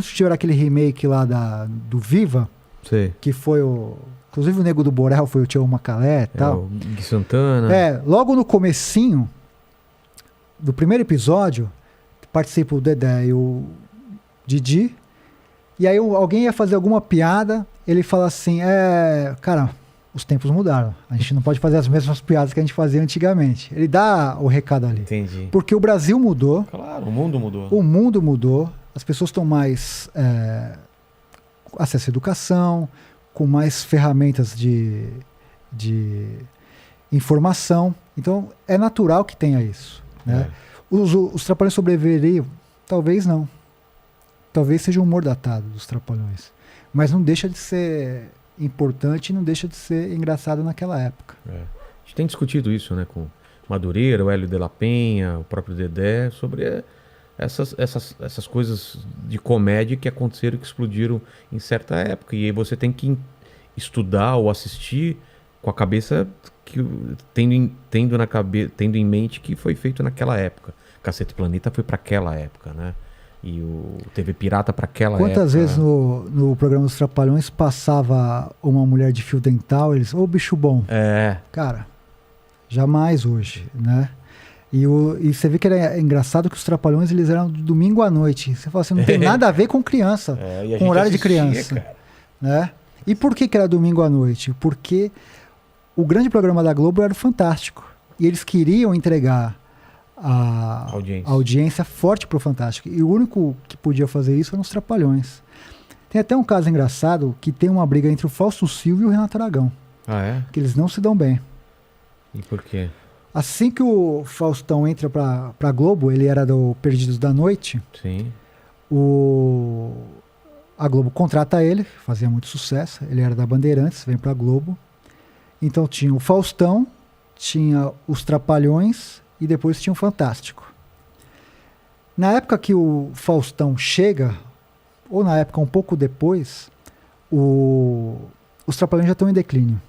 Tiveram aquele remake lá do Viva, Sei. que foi o... Inclusive o Nego do Borel foi o Tião Macalé e tal. O Gui Santana. Logo no comecinho do primeiro episódio, participa o Dedé e o Didi, e aí alguém ia fazer alguma piada, ele fala assim, cara, os tempos mudaram, a gente não pode fazer as mesmas piadas que a gente fazia antigamente. Ele dá o recado ali. Entendi. Porque o Brasil mudou. Claro, o mundo mudou. O mundo mudou, as pessoas estão mais acesso à educação, com mais ferramentas de informação. Então, é natural que tenha isso. Né? Os Trapalhões sobreviveriam? Talvez não. Talvez seja um humor datado dos Trapalhões. Mas não deixa de ser importante e não deixa de ser engraçado naquela época. A gente tem discutido isso, né, com Madureira, o Hélio de la Penha, o próprio Dedé, sobre essas coisas de comédia que aconteceram e que explodiram em certa época. E aí você tem que estudar ou assistir com a cabeça tendo em mente que foi feito naquela época. Cacete Planeta foi para aquela época, né? E o TV Pirata para aquela época. Quantas vezes no programa dos Trapalhões passava uma mulher de fio dental, eles, bicho bom. Cara, jamais hoje, né? E você vê que era engraçado que os Trapalhões eles eram de domingo à noite. Você fala assim, não tem nada a ver com criança, com horário de criança. Cara. Né? E por que era domingo à noite? Porque o grande programa da Globo era o Fantástico. E eles queriam entregar a audiência forte pro Fantástico. E o único que podia fazer isso eram os Trapalhões. Tem até um caso engraçado que tem uma briga entre o Fausto Silva e o Renato Aragão. Que eles não se dão bem. E por quê? Assim que o Faustão entra pra Globo, ele era do Perdidos da Noite. Sim. A Globo contrata ele, fazia muito sucesso. Ele era da Bandeirantes, vem pra Globo. Então tinha o Faustão, tinha os Trapalhões e depois tinha o Fantástico. Na época que o Faustão chega, ou na época um pouco depois, os Trapalhões já estão em declínio.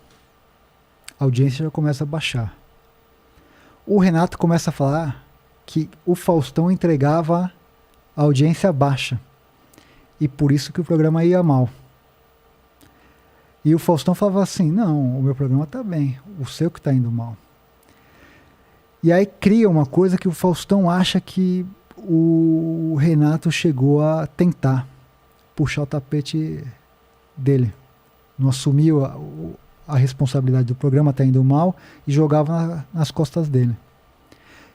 A audiência já começa a baixar. O Renato começa a falar que o Faustão entregava a audiência baixa. E por isso que o programa ia mal. E o Faustão falava assim, não, o meu programa tá bem, o seu que tá indo mal. E aí cria uma coisa que o Faustão acha que o Renato chegou a tentar puxar o tapete dele. Não assumiu a responsabilidade do programa tá indo mal e jogava nas costas dele.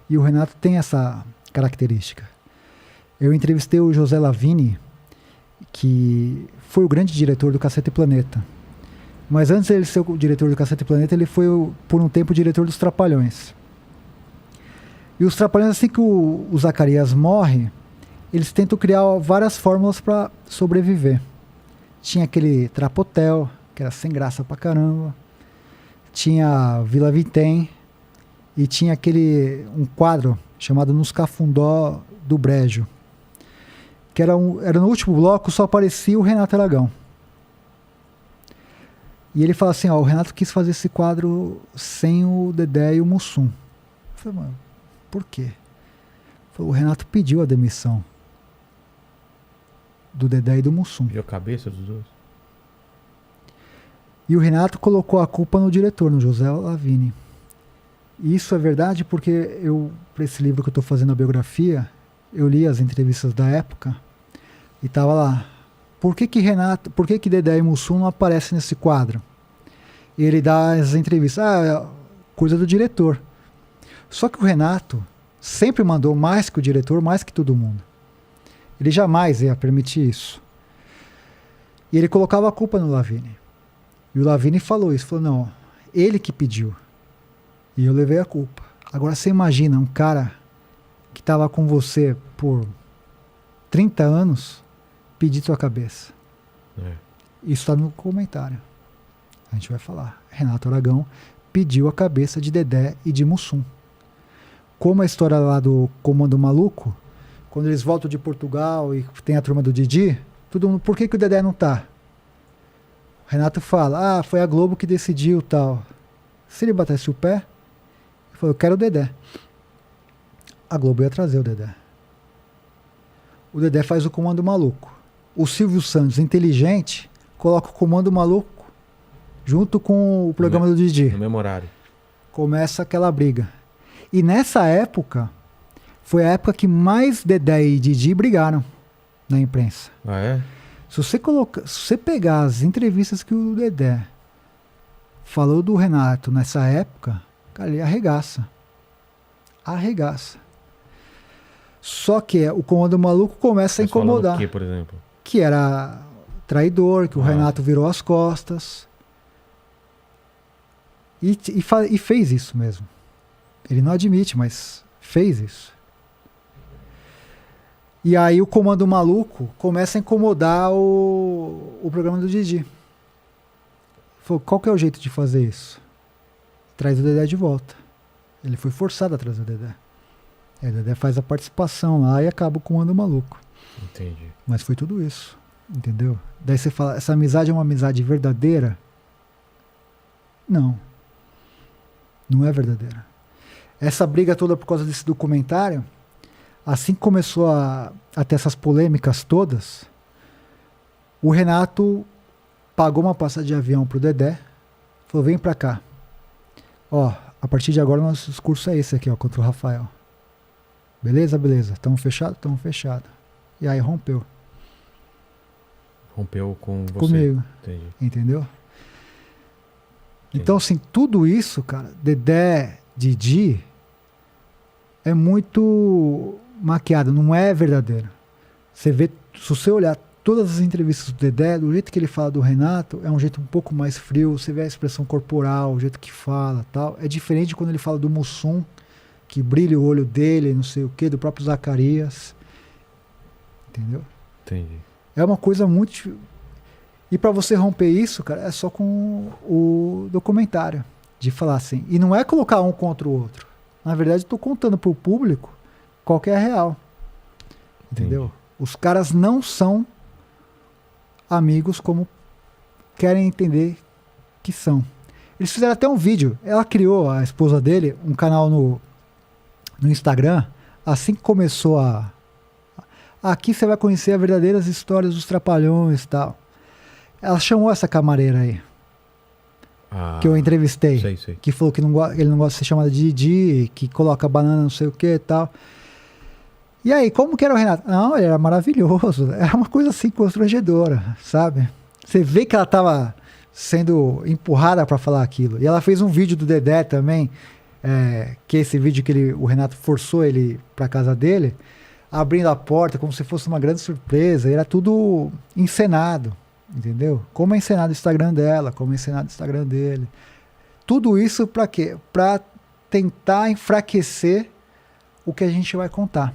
E o Renato tem essa característica. Eu entrevistei o José Lavini, que foi o grande diretor do Cacete Planeta. Mas antes de ele ser o diretor do Cacete Planeta, ele foi por um tempo o diretor dos Trapalhões. E os Trapalhões, assim que o Zacarias morre, eles tentam criar várias fórmulas para sobreviver. Tinha aquele Trapotel, que era sem graça pra caramba. Tinha Vila Vintém. E tinha um quadro chamado Nos Cafundó do Brejo. Que era no último bloco, só aparecia o Renato Aragão. E ele fala assim, o Renato quis fazer esse quadro sem o Dedé e o Mussum. Eu falei, mano, por quê? O Renato pediu a demissão do Dedé e do Mussum. Pediu a cabeça dos dois. E o Renato colocou a culpa no diretor, no José Lavini. E isso é verdade porque para esse livro que eu estou fazendo a biografia, eu li as entrevistas da época e estava lá. Por que Dedé e Mussum não aparecem nesse quadro? E ele dá as entrevistas. É coisa do diretor. Só que o Renato sempre mandou mais que o diretor, mais que todo mundo. Ele jamais ia permitir isso. E ele colocava a culpa no Lavini. E o Lavini falou isso. Falou, não, ele que pediu. E eu levei a culpa. Agora você imagina um cara que estava com você por 30 anos pedir sua cabeça. Isso está no comentário. A gente vai falar. Renato Aragão pediu a cabeça de Dedé e de Mussum. Como a história lá do Comando Maluco, quando eles voltam de Portugal e tem a turma do Didi, todo mundo, por que o Dedé não tá? O Renato fala, foi a Globo que decidiu tal. Se ele batesse o pé, ele falou, eu quero o Dedé. A Globo ia trazer o Dedé. O Dedé faz o Comando Maluco. o Silvio Santos, inteligente, coloca o Comando Maluco junto com o programa do Didi. No mesmo horário. Começa aquela briga. E nessa época, foi a época que mais Dedé e Didi brigaram na imprensa. Ah, é? Se você pegar as entrevistas que o Dedé falou do Renato nessa época, cara, ele arregaça. Arregaça. Só que o Comando Maluco começa a incomodar. O que, por exemplo? Que era traidor, que o Renato virou as costas. E fez isso mesmo. Ele não admite, mas fez isso. E aí o Comando Maluco começa a incomodar o programa do Didi. Falou, qual que é o jeito de fazer isso? Traz o Dedé de volta. Ele foi forçado a trazer o Dedé. Aí o Dedé faz a participação lá e acaba o Comando Maluco. Entendi. Mas foi tudo isso. Entendeu? Daí você fala, essa amizade é uma amizade verdadeira? Não. Não é verdadeira. Essa briga toda por causa desse documentário, assim que começou a ter essas polêmicas todas, o Renato pagou uma passagem de avião pro Dedé, falou, vem pra cá. Ó, a partir de agora o nosso discurso é esse aqui, ó, contra o Rafael. Beleza? Beleza. Tamo fechado? Tamo fechado. E aí rompeu. Rompeu com você. Comigo. Entendi. Entendeu? Então, assim, tudo isso, cara, Dedé, Didi, é muito maquiado, não é verdadeiro. Você vê, se você olhar todas as entrevistas do Dedé, do jeito que ele fala do Renato, é um jeito um pouco mais frio, você vê a expressão corporal, o jeito que fala, tal. É diferente de quando ele fala do Mussum, que brilha o olho dele, não sei o quê, do próprio Zacarias. Entendeu? Entendi. É uma coisa muito... E pra você romper isso, cara, é só com o documentário. De falar assim. E não é colocar um contra o outro. Na verdade, eu tô contando pro público qual que é a real. Entendeu? Os caras não são amigos como querem entender que são. Eles fizeram até um vídeo. Ela criou, a esposa dele, um canal no Instagram. Assim que começou a... Aqui você vai conhecer as verdadeiras histórias dos Trapalhões e tal. Ela chamou essa camareira aí. Que eu entrevistei. Sei. Que falou que ele não gosta de ser chamado de Didi, que coloca banana não sei o que e tal. E aí, como que era o Renato? Não, ele era maravilhoso. Era uma coisa assim constrangedora, sabe? Você vê que ela tava sendo empurrada para falar aquilo. E ela fez um vídeo do Dedé também, que é esse vídeo que o Renato forçou ele pra casa dele, abrindo a porta como se fosse uma grande surpresa. Era tudo encenado. Entendeu? Como é encenado o Instagram dela, como é encenado o Instagram dele. Tudo isso para quê? Para tentar enfraquecer o que a gente vai contar.